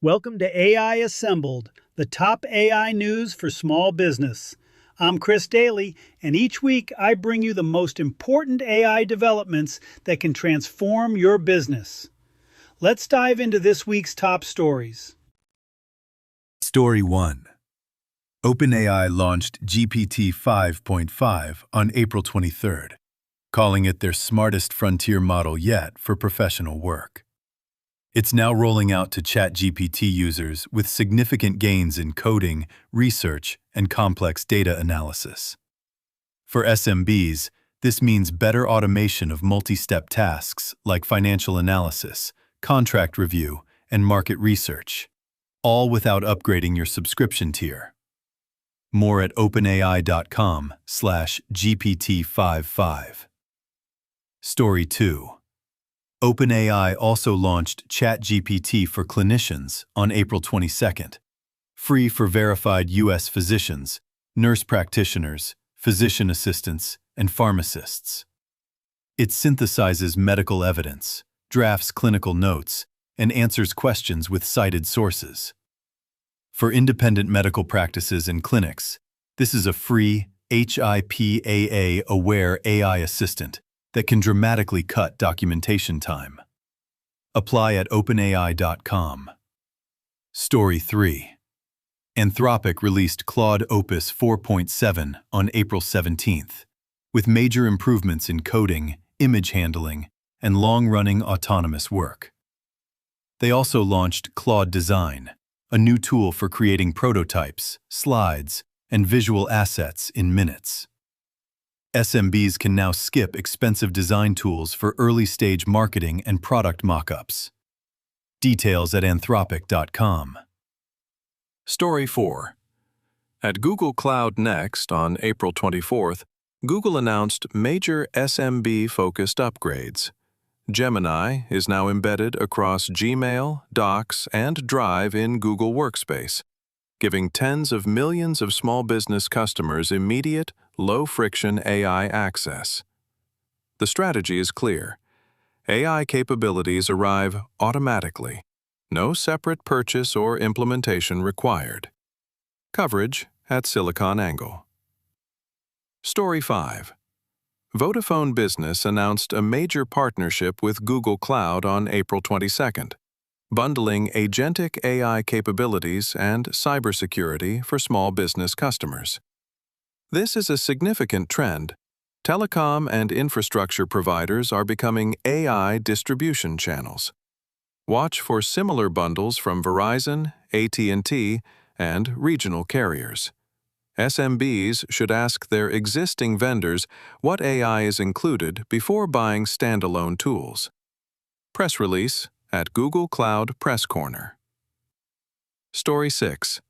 Welcome to AI Assembled, the top AI news for small business. I'm Chris Doelle, and each week I bring you the most important AI developments that can transform your business. Let's dive into this week's top stories. Story 1. OpenAI launched GPT 5.5 on April 23rd, calling it their smartest frontier model yet for professional work. It's now rolling out to ChatGPT users with significant gains in coding, research, and complex data analysis. For SMBs, this means better automation of multi-step tasks like financial analysis, contract review, and market research, all without upgrading your subscription tier. More at openai.com/GPT55. Story 2. OpenAI also launched ChatGPT for clinicians on April 22nd, free for verified U.S. physicians, nurse practitioners, physician assistants, and pharmacists. It synthesizes medical evidence, drafts clinical notes, and answers questions with cited sources. For independent medical practices and clinics, this is a free, HIPAA-aware AI assistant that can dramatically cut documentation time. Apply at openai.com. Story 3. Anthropic released Claude Opus 4.7 on April 17th, with major improvements in coding, image handling, and long-running autonomous work. They also launched Claude Design, a new tool for creating prototypes, slides, and visual assets in minutes. SMBs can now skip expensive design tools for early-stage marketing and product mock-ups. Details at anthropic.com. Story 4. At Google Cloud Next on April 24th, Google announced major SMB-focused upgrades. Gemini is now embedded across Gmail, Docs, and Drive in Google Workspace, giving tens of millions of small business customers immediate, low-friction AI access. The strategy is clear. AI capabilities arrive automatically. No separate purchase or implementation required. Coverage at SiliconANGLE. Story 5. Vodafone Business announced a major partnership with Google Cloud on April 22nd, bundling agentic AI capabilities and cybersecurity for small business customers. This is a significant trend. Telecom and infrastructure providers are becoming AI distribution channels. Watch for similar bundles from Verizon, AT&T, and regional carriers. SMBs should ask their existing vendors what AI is included before buying standalone tools. Press release at Google Cloud Press Corner. Story 6.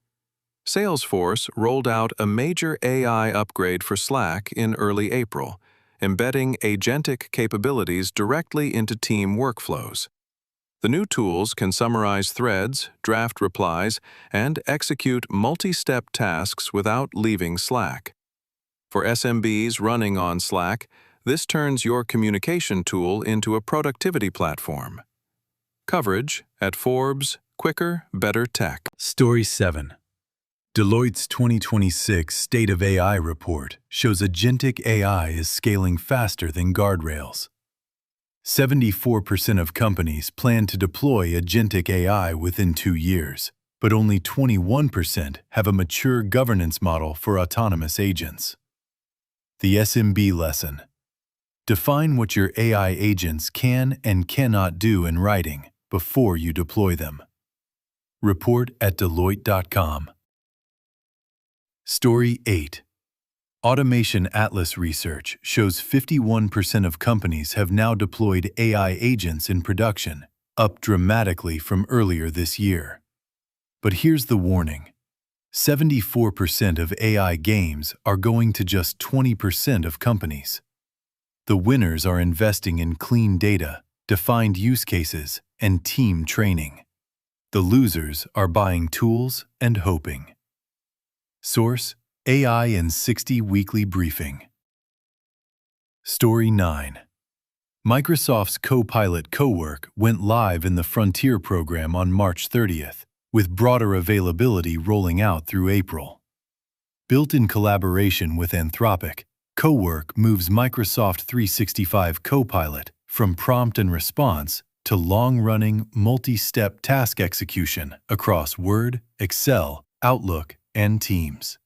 Salesforce rolled out a major AI upgrade for Slack in early April, embedding agentic capabilities directly into team workflows. The new tools can summarize threads, draft replies, and execute multi-step tasks without leaving Slack. For SMBs running on Slack, this turns your communication tool into a productivity platform. Coverage at Forbes, Quicker, Better Tech. Story 7. Deloitte's 2026 State of AI report shows agentic AI is scaling faster than guardrails. 74% of companies plan to deploy agentic AI within 2 years, but only 21% have a mature governance model for autonomous agents. The SMB lesson. Define what your AI agents can and cannot do in writing before you deploy them. Report at Deloitte.com. Story 8. Automation Atlas research shows 51% of companies have now deployed AI agents in production, up dramatically from earlier this year. But here's the warning. 74% of AI games are going to just 20% of companies. The winners are investing in clean data, defined use cases, and team training. The losers are buying tools and hoping. Source: AI in 60 Weekly Briefing. Story 9. Microsoft's Copilot Cowork went live in the Frontier program on March 30th, with broader availability rolling out through April. Built in collaboration with Anthropic, Cowork moves Microsoft 365 Copilot from prompt and response to long-running, multi-step task execution across Word, Excel, Outlook, and Teams.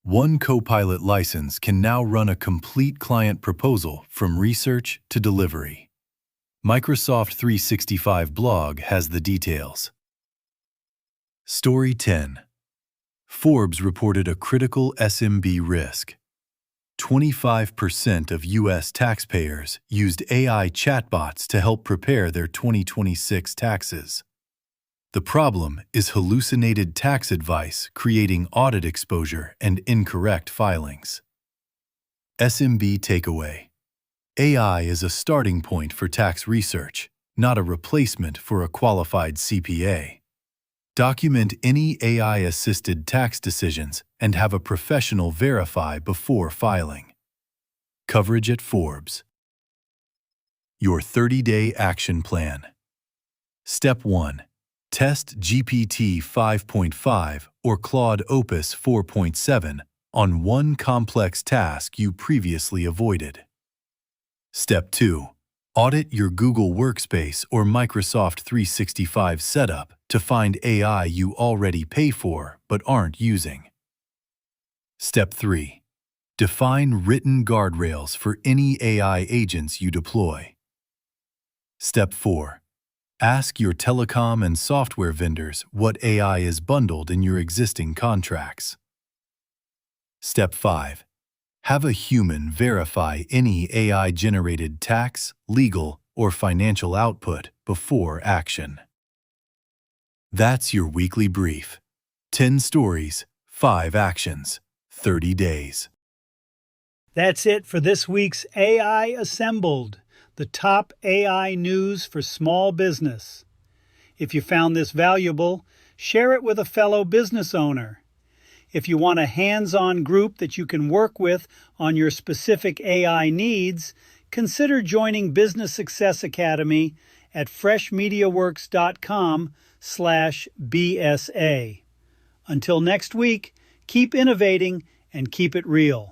One Copilot license can now run a complete client proposal from research to delivery. Microsoft 365 blog has the details. Story 10. Forbes reported a critical SMB risk. 25% of U.S. taxpayers used AI chatbots to help prepare their 2026 taxes. The problem is hallucinated tax advice creating audit exposure and incorrect filings. SMB takeaway. AI is a starting point for tax research, not a replacement for a qualified CPA. Document any AI-assisted tax decisions and have a professional verify before filing. Coverage at Forbes. Your 30-day action plan. Step 1. Test GPT 5.5 or Claude Opus 4.7 on one complex task you previously avoided. Step 2. Audit your Google Workspace or Microsoft 365 setup to find AI you already pay for but aren't using. Step 3. Define written guardrails for any AI agents you deploy. Step 4. Ask your telecom and software vendors what AI is bundled in your existing contracts. Step 5. Have a human verify any AI-generated tax, legal, or financial output before action. That's your weekly brief. 10 stories, 5 actions, 30 days. That's it for this week's AI Assembled, the top AI news for small business. If you found this valuable, share it with a fellow business owner. If you want a hands-on group that you can work with on your specific AI needs, consider joining Business Success Academy at freshmediaworks.com/BSA. Until next week, keep innovating and keep it real.